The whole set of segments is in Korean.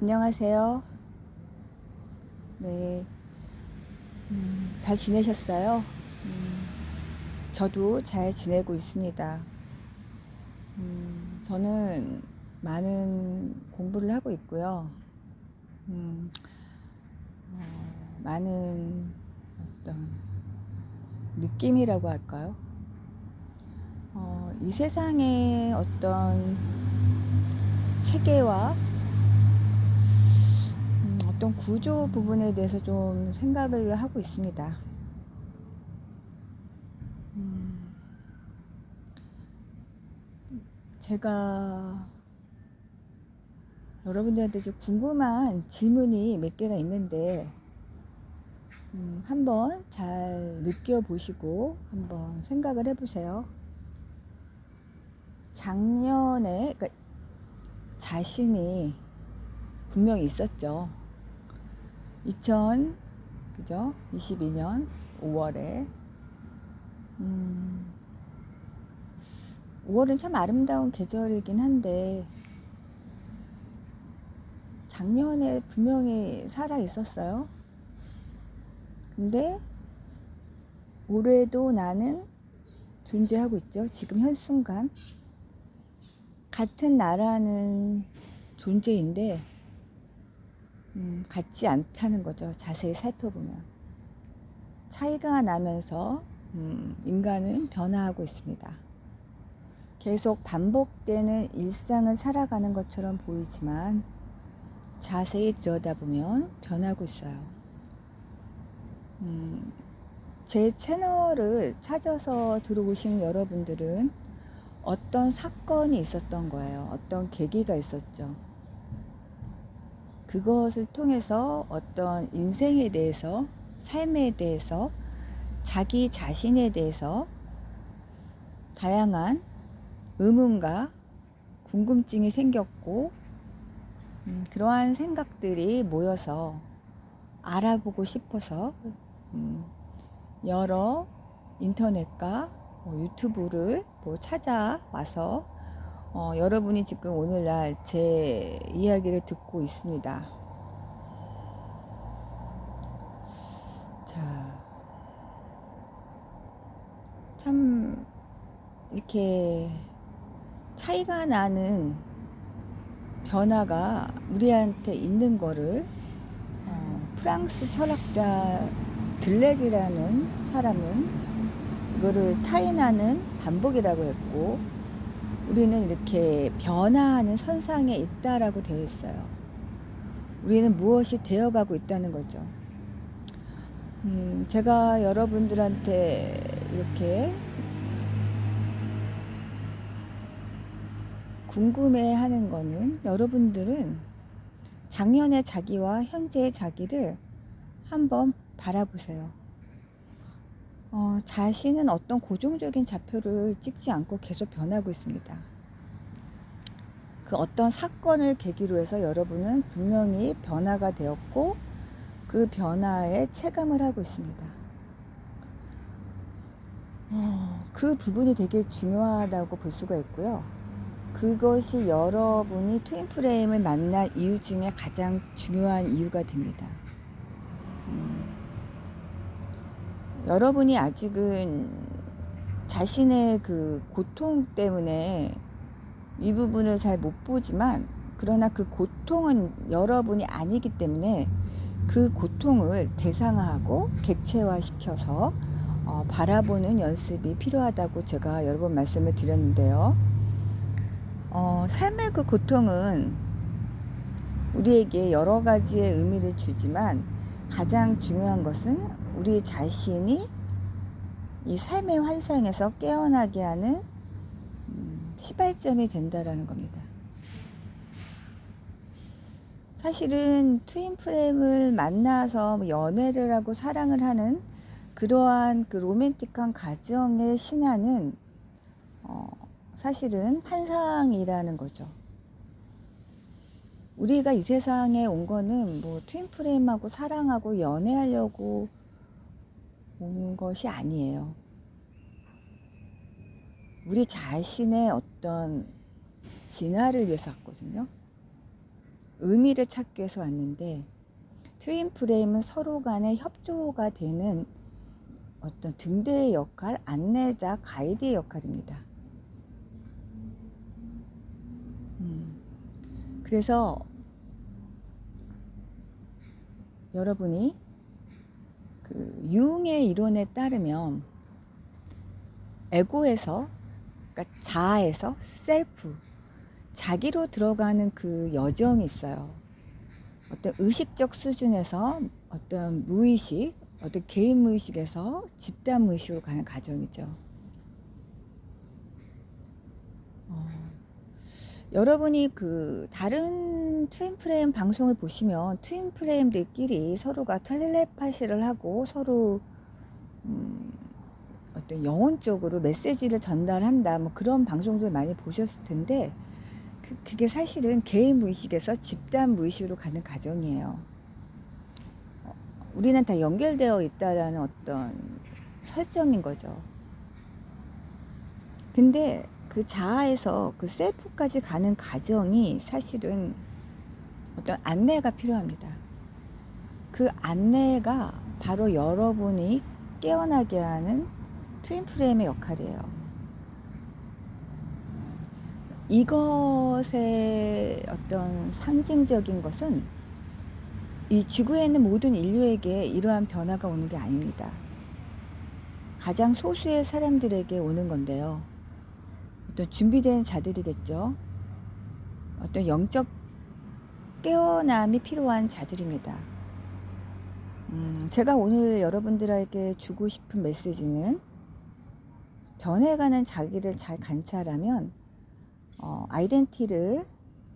안녕하세요. 네, 잘 지내셨어요? 저도 잘 지내고 있습니다. 저는 많은 공부를 하고 있고요. 음, 많은 어떤 느낌이라고 할까요? 이 세상의 어떤 체계와 어떤 구조 부분에 대해서 좀 생각을 하고 있습니다. 음, 제가 여러분들한테 좀 궁금한 질문이 몇 개가 있는데 한번 잘 느껴보시고 한번 생각을 해보세요. 작년에 그러니까 자신이 분명히 있었죠. 2000 그죠? 22년 5월에 5월은 참 아름다운 계절이긴 한데 작년에 분명히 살아 있었어요. 근데 올해도 나는 존재하고 있죠. 지금 현 순간 같은 나라는 존재인데 같지 않다는 거죠. 자세히 살펴보면 차이가 나면서 인간은 변화하고 있습니다. 계속 반복되는 일상을 살아가는 것처럼 보이지만 자세히 들여다보면 변하고 있어요. 제 채널을 찾아서 들어오신 여러분들은 어떤 사건이 있었던 거예요. 어떤 계기가 있었죠. 그것을 통해서 어떤 인생에 대해서, 삶에 대해서, 자기 자신에 대해서 다양한 의문과 궁금증이 생겼고, 그러한 생각들이 모여서 알아보고 싶어서 여러 인터넷과 유튜브를 찾아와서 여러분이 지금 오늘날 제 이야기를 듣고 있습니다. 자, 참 이렇게 차이가 나는 변화가 우리한테 있는 거를 프랑스 철학자 들레즈라는 사람은 이거를 차이 나는 반복이라고 했고, 우리는 이렇게 변화하는 선상에 있다라고 되어 있어요. 우리는 무엇이 되어가고 있다는 거죠. 제가 여러분들한테 이렇게 궁금해하는 거는, 여러분들은 작년의 자기와 현재의 자기를 한번 바라보세요. 자신은 어떤 고정적인 좌표를 찍지 않고 계속 변하고 있습니다. 그 어떤 사건을 계기로 해서 여러분은 분명히 변화가 되었고 그 변화에 체감을 하고 있습니다. 그 부분이 되게 중요하다고 볼 수가 있고요. 그것이 여러분이 트윈프레임을 만난 이유 중에 가장 중요한 이유가 됩니다. 여러분이 아직은 자신의 그 고통 때문에 이 부분을 잘 못 보지만, 그러나 그 고통은 여러분이 아니기 때문에 그 고통을 대상화하고 객체화시켜서 바라보는 연습이 필요하다고 제가 여러 번 말씀을 드렸는데요. 삶의 그 고통은 우리에게 여러 가지의 의미를 주지만 가장 중요한 것은 우리 자신이 이 삶의 환상에서 깨어나게 하는 시발점이 된다라는 겁니다. 사실은 트윈프레임을 만나서 연애를 하고 사랑을 하는 그러한 그 로맨틱한 가정의 신화는 사실은 환상이라는 거죠. 우리가 이 세상에 온 거는 트윈프레임하고 사랑하고 연애하려고 온 것이 아니에요. 우리 자신의 어떤 진화를 위해서 왔거든요. 의미를 찾기 위해서 왔는데, 트윈 프레임은 서로 간의 협조가 되는 어떤 등대의 역할, 안내자, 가이드의 역할입니다. 그래서 여러분이 그 융의 이론에 따르면 에고에서, 그러니까 자아에서 셀프, 자기로 들어가는 그 여정이 있어요. 어떤 의식적 수준에서 어떤 무의식, 어떤 개인 무의식에서 집단 무의식으로 가는 과정이죠. 여러분이 그 다른 트윈프레임 방송을 보시면 트윈프레임들끼리 서로가 텔레파시를 하고 서로 어떤 영혼적으로 메시지를 전달한다, 뭐 그런 방송들 많이 보셨을 텐데, 그게 사실은 개인 무의식에서 집단 무의식으로 가는 과정이에요. 우리는 다 연결되어 있다라는 어떤 설정인 거죠. 근데 그 자아에서 그 셀프까지 가는 과정이 사실은 어떤 안내가 필요합니다. 그 안내가 바로 여러분이 깨어나게 하는 트윈프레임의 역할이에요. 이것의 어떤 상징적인 것은 이 지구에 있는 모든 인류에게 이러한 변화가 오는 게 아닙니다. 가장 소수의 사람들에게 오는 건데요. 어떤 준비된 자들이겠죠. 어떤 영적 깨어남이 필요한 자들입니다. 제가 오늘 여러분들에게 주고 싶은 메시지는, 변해가는 자기를 잘 관찰하면 아이덴티티를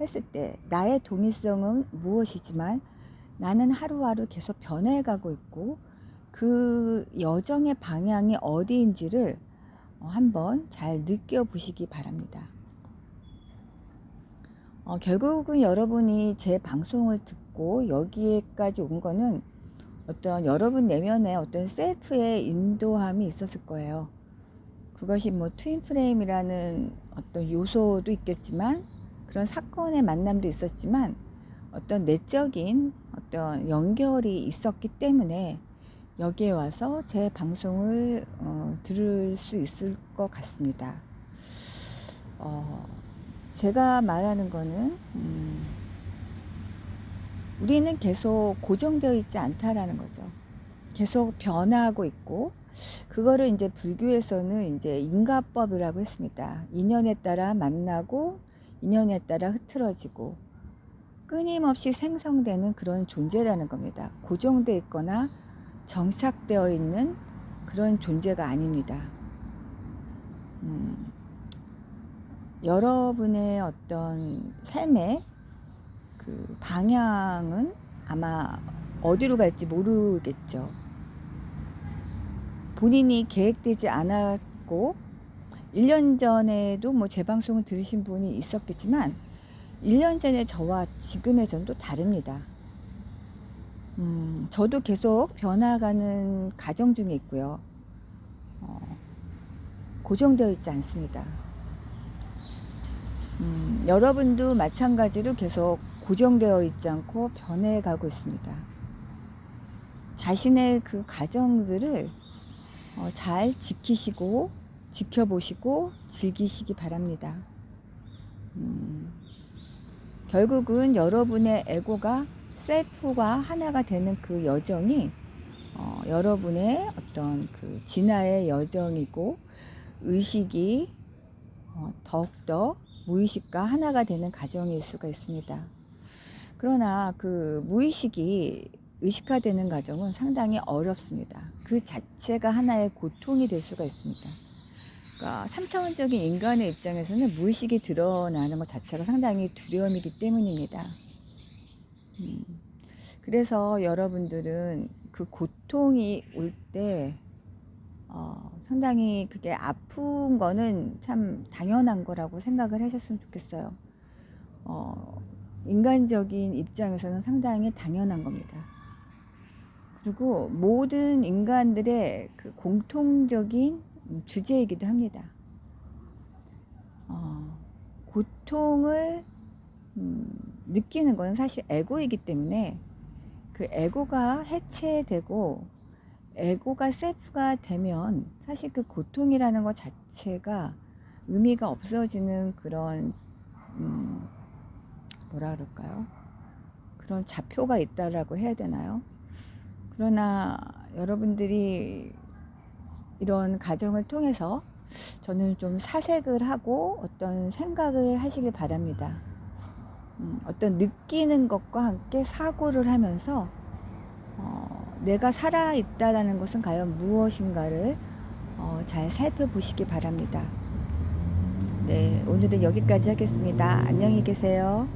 했을 때 나의 동일성은 무엇이지만 나는 하루하루 계속 변해가고 있고, 그 여정의 방향이 어디인지를 한번 잘 느껴보시기 바랍니다. 결국은 여러분이 제 방송을 듣고 여기에까지 온 거는 어떤 여러분 내면에 어떤 셀프의 인도함이 있었을 거예요. 그것이 뭐 트윈프레임이라는 어떤 요소도 있겠지만, 그런 사건의 만남도 있었지만, 어떤 내적인 어떤 연결이 있었기 때문에 여기에 와서 제 방송을 들을 수 있을 것 같습니다. 제가 말하는 거는 우리는 계속 고정되어 있지 않다라는 거죠. 계속 변화하고 있고, 그거를 이제 불교에서는 이제 인과법이라고 했습니다. 인연에 따라 만나고 인연에 따라 흐트러지고 끊임없이 생성되는 그런 존재라는 겁니다. 고정되어 있거나 정착되어 있는 그런 존재가 아닙니다. 여러분의 어떤 삶의 그 방향은 아마 어디로 갈지 모르겠죠. 본인이 계획되지 않았고, 1년 전에도 뭐 제 방송을 들으신 분이 있었겠지만 1년 전에 저와 지금의 저는 또 다릅니다. 저도 계속 변화가는 과정 중에 있고요. 고정되어 있지 않습니다. 여러분도 마찬가지로 계속 고정되어 있지 않고 변해가고 있습니다. 자신의 그 과정들을 잘 지키시고 지켜보시고 즐기시기 바랍니다. 결국은 여러분의 에고가 셀프와 하나가 되는 그 여정이 여러분의 어떤 그 진화의 여정이고, 의식이 더욱더 무의식과 하나가 되는 과정일 수가 있습니다. 그러나 그 무의식이 의식화되는 과정은 상당히 어렵습니다. 그 자체가 하나의 고통이 될 수가 있습니다. 그러니까 3차원적인 인간의 입장에서는 무의식이 드러나는 것 자체가 상당히 두려움이기 때문입니다. 그래서 여러분들은 그 고통이 올 때 상당히 그게 아픈 거는 참 당연한 거라고 생각을 하셨으면 좋겠어요. 인간적인 입장에서는 상당히 당연한 겁니다. 그리고 모든 인간들의 그 공통적인 주제이기도 합니다. 고통을 느끼는 건 사실 에고이기 때문에 그 에고가 해체되고 에고가 셀프가 되면 사실 그 고통이라는 것 자체가 의미가 없어지는 그런 뭐라 그럴까요? 그런 좌표가 있다라고 해야 되나요? 그러나 여러분들이 이런 과정을 통해서 저는 좀 사색을 하고 어떤 생각을 하시길 바랍니다. 어떤 느끼는 것과 함께 사고를 하면서 내가 살아있다라는 것은 과연 무엇인가를 잘 살펴보시기 바랍니다. 네, 오늘은 여기까지 하겠습니다. 안녕히 계세요.